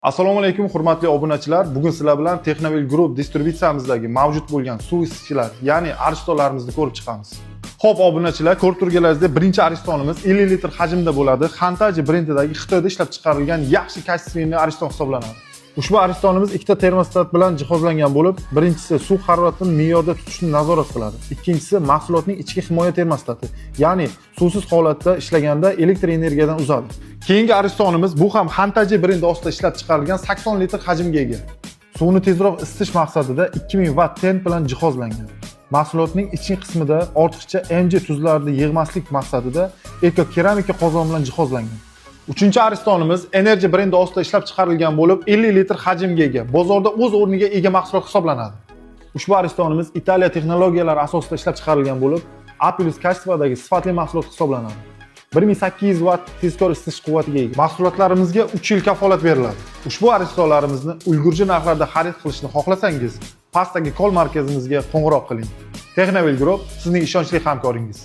Assalomu alaykum hurmatli obunachilar. Bugun sizlar bilan Texnovel Group distributsiyamizdagi mavjud bo'lgan suv isitgichlar, ya'ni aristonlarimizni ko'rib chiqamiz. Xo'p, obunachilar, ko'rib turganlaringizdek, birinchi aristonimiz 50 litr hajmda bo'ladi. Hantaji brendidagi Xitoyda ishlab chiqarilgan yaxshi kачественный ariston hisoblanadi. Ushbu aristonimiz ikkita termostat bilan jihozlangan bo'lib, birinchisi suv haroratini me'yorda tutishni nazorat qiladi. Ikkinchisi mahsulotning ichki himoya termostati, ya'ni suvsiz holatda ishlaganda elektr energiyadan uzadi. Keyingi aristonimiz bu ham Hantaji brendi ostida ishlab chiqarilgan 80 litr hajmga ega. Suvni tezroq isitish maqsadida 2000 watt ten bilan jihozlangan. Mahsulotning ichki qismida ortiqcha Mg tuzlarni yig'maslik maqsadida eko-keramika qozon bilan jihozlangan. Uchinchi aristonimiz Energy brendi ostida ishlab chiqarilgan bo'lib, 50 litr hajmga ega. Bozorda o'z o'rniga ega mahsulot hisoblanadi. Ushbu aristonimiz Italiya texnologiyalari asosida ishlab chiqarilgan bo'lib, A+ kачестводagi sifatli mahsulot hisoblanadi. 1800 watt tezkor isitish quvvatiga ega. Mahsulotlarimizga 3 yil kafolat beriladi. Ushbu aristonlarimizni ulgurji narxlarda xarid qilishni xohlasangiz, pastdagi kol markazimizga qo'ng'iroq qiling. Texnovel Group sizning ishonchli hamkoringiz.